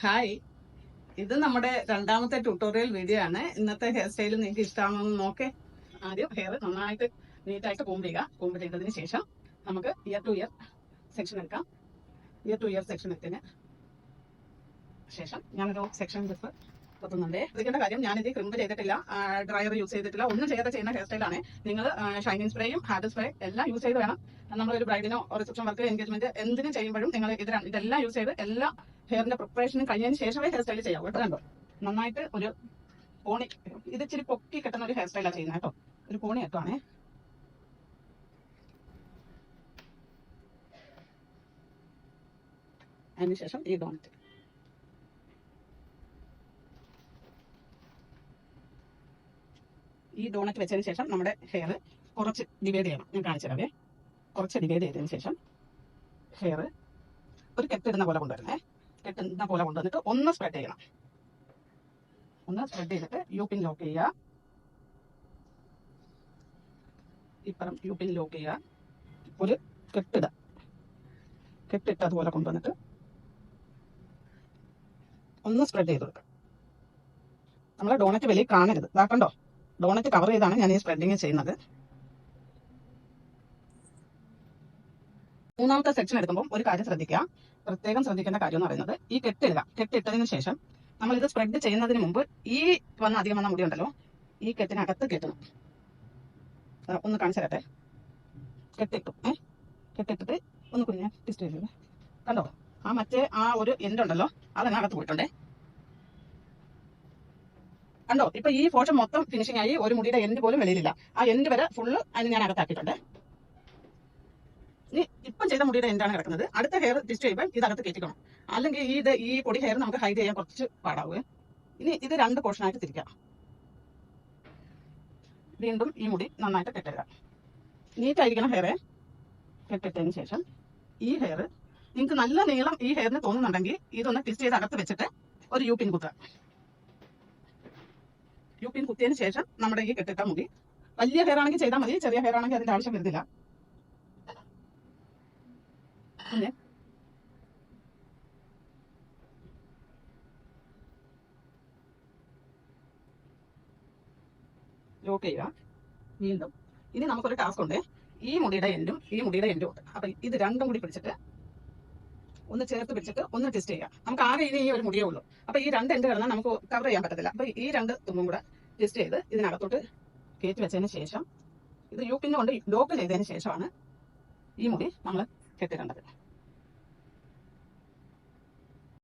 Hi, ഇത് നമ്മുടെ രണ്ടാമത്തെ ട്യൂട്ടോറിയൽ വീഡിയോ ആണ്. ഇന്നത്തെ ഹെയർ സ്റ്റൈൽ നിങ്ങൾക്ക് ഇഷ്ടമാണെന്ന് നോക്കേ. ആദ്യം ഹെയർ നന്നായിട്ട് നീറ്റായിട്ട് കോംബ് ചെയ്യുക. കോംബ് ചെയ്തതിന് ശേഷം നമുക്ക് ഇയർ ടു ഇയർ സെക്ഷൻ എടുക്കാം. ഇയർ ടു ഇയർ സെക്ഷൻ എടുത്തതിന് ശേഷം ഞാനൊരു സെക്ഷൻ ഡിഫ് കൊത്തുന്നുണ്ട്. ശ്രദ്ധിക്കേണ്ട കാര്യം, ഞാനിത് ക്രിമ്പ് ചെയ്തിട്ടില്ല, ഡ്രയർ യൂസ് ചെയ്തിട്ടില്ല, ഒന്നും ചെയ്യാതെ ചെയ്യുന്ന ഹെയർ സ്റ്റൈലാണ്. നിങ്ങൾ ഷൈനിങ് സ്പ്രേയും ഹാർഡ് സ്പ്രേ എല്ലാം യൂസ് ചെയ്ത് വേണം നമ്മളൊരു ബ്രൈഡിനോ റിസപ്ഷൻ വർക്ക് എൻഗേജ്മെന്റ് എന്തിനും ചെയ്യുമ്പോഴും നിങ്ങൾ ഇതെല്ലാം യൂസ് ചെയ്ത് എല്ലാ ഹെയറിന്റെ പ്രിപ്പറേഷനും കഴിഞ്ഞതിന് ശേഷമേ ഹെയർ സ്റ്റൈൽ ചെയ്യാവൂ കേട്ടോ. കണ്ടോ, നന്നായിട്ട് ഒരു പോണി, ഇത് ഇച്ചിരി പൊക്കി കെട്ടുന്ന ഒരു ഹെയർ സ്റ്റൈലാണ് ചെയ്യുന്നത് കേട്ടോ. ഒരു പോണി കെട്ടുവാണേ. അതിനുശേഷം ഈ ഡോണറ്റ്, ഈ ഡോണറ്റ് വെച്ചതിന് ശേഷം നമ്മുടെ ഹെയർ കുറച്ച് ഡിവൈഡ് ചെയ്യണം. ഞാൻ കാണിച്ചു തരാവേ. കുറച്ച് ഡിവൈഡ് ചെയ്തതിന് ശേഷം ഹെയർ ഒരു കെട്ടിടുന്ന പോലെ കൊണ്ടുവരുന്നേ. കെട്ടുന്ന പോലെ കൊണ്ടുവന്നിട്ട് ഒന്ന് സ്പ്രെഡ് ചെയ്യണം. ഒന്ന് സ്പ്രെഡ് ചെയ്തിട്ട് യൂപിൻ ലോക്ക് ചെയ്യുക. ഇപ്പുറം യൂപിൻ ലോക്ക് ചെയ്യുക. ഒരു കെട്ടിട്ട് അതുപോലെ കൊണ്ടുവന്നിട്ട് ഒന്ന് സ്പ്രെഡ് ചെയ്ത് കൊടുക്കുക. നമ്മൾ ഡോണറ്റ് വെളിയിൽ കാണരുത്. ഇതാക്കണ്ടോ, ഡോണറ്റ് കവർ ചെയ്താണ് ഞാൻ ഈ സ്പ്രെഡിങ് ചെയ്യുന്നത്. മൂന്നാമത്തെ സെക്ഷൻ എടുക്കുമ്പോൾ ഒരു കാര്യം ശ്രദ്ധിക്കുക, പ്രത്യേകം ശ്രദ്ധിക്കേണ്ട കാര്യം എന്ന് പറയുന്നത്, ഈ കെട്ടിടുക. കെട്ടിട്ടതിന് ശേഷം നമ്മൾ ഇത് സ്പ്രെഡ് ചെയ്യുന്നതിന് മുമ്പ് ഈ അധികം വന്ന മുടി ഉണ്ടല്ലോ, ഈ കെട്ടിനകത്ത് കെട്ടണം. ഒന്ന് കാണിച്ചു തരട്ടെ. കെട്ടിട്ടു കെട്ടിട്ടിട്ട് ഒന്ന് കുഞ്ഞ് ടിസ്റ്റ് ചെയ്ത് കണ്ടോ, ആ ഒരു എൻഡ് ഉണ്ടല്ലോ, അതിനകത്ത് പോയിട്ടുണ്ടേ. കണ്ടോ, ഇപ്പൊ ഈ പോർഷൻ മൊത്തം ഫിനിഷിംഗ് ആയി. ഒരു മുടിയുടെ എൻഡ് പോലും വെളിയിലില്ല. ആ എൻഡ് വരെ ഫുള്ള് അതിന് ഞാൻ അകത്താക്കിയിട്ടുണ്ട്. ഇനി ഇപ്പം ചെയ്ത മുടിയുടെ എൻഡാണ് കിടക്കുന്നത്. അടുത്ത ഹെയർ ടിസ്റ്റ് ചെയ്യുമ്പോൾ ഇതകത്ത് കയറ്റിക്കണം. അല്ലെങ്കിൽ ഈ പൊടി ഹെയർ നമുക്ക് ഹൈഡ് ചെയ്യാൻ കുറച്ച് പാടാവുക. ഇനി ഇത് രണ്ട് പോർഷനായിട്ട് തിരിക്കാം. വീണ്ടും ഈ മുടി നന്നായിട്ട് കെട്ടുക. നീറ്റായിരിക്കണം ഹെയർ. കെട്ടിട്ടതിന് ശേഷം ഈ ഹെയർ നിങ്ങൾക്ക് നല്ല നീളം ഈ ഹെയറിന് തോന്നുന്നുണ്ടെങ്കിൽ ഇതൊന്ന് ടിസ്റ്റ് ചെയ്ത് അകത്ത് വെച്ചിട്ട് ഒരു യൂപിൻ കുത്തുക. യൂപിൻ കുത്തിയതിന് ശേഷം നമ്മുടെ ഈ കെട്ടിട്ട മുടി, വലിയ ഹെയർ ആണെങ്കിൽ ചെയ്താൽ മതി, ചെറിയ ഹെയർ ആണെങ്കിൽ അതിന്റെ ആവശ്യം വരുന്നില്ല. പിന്നെ ലോക്ക് ചെയ്യുക. വീണ്ടും ഇനി നമുക്കൊരു ടാസ്ക് ഉണ്ട്. ഈ മുടിയുടെ എൻഡും ഈ മുടിയുടെ എൻഡും ഉണ്ട്. അപ്പൊ ഇത് രണ്ടും കൂടി പിടിച്ചിട്ട് ഒന്ന് ചേർത്ത് പിടിച്ചിട്ട് ഒന്ന് ടെസ്റ്റ് ചെയ്യാം. നമുക്ക് ആകെ ഇനി ഈ ഒരു മുടിയേ ഉള്ളൂ. അപ്പൊ ഈ രണ്ട് എൻഡ് കിടന്നാൽ നമുക്ക് കവർ ചെയ്യാൻ പറ്റത്തില്ല. അപ്പൊ ഈ രണ്ട് തുമ്പും കൂടെ ടെസ്റ്റ് ചെയ്ത് ഇതിനകത്തോട്ട് കയറ്റി വെച്ചതിന് ശേഷം ഇത് യൂപിൻ കൊണ്ട് ലോക്ക് ചെയ്തതിന് ശേഷമാണ് ഈ മുടി നമ്മൾ കെട്ടിടേണ്ടത്.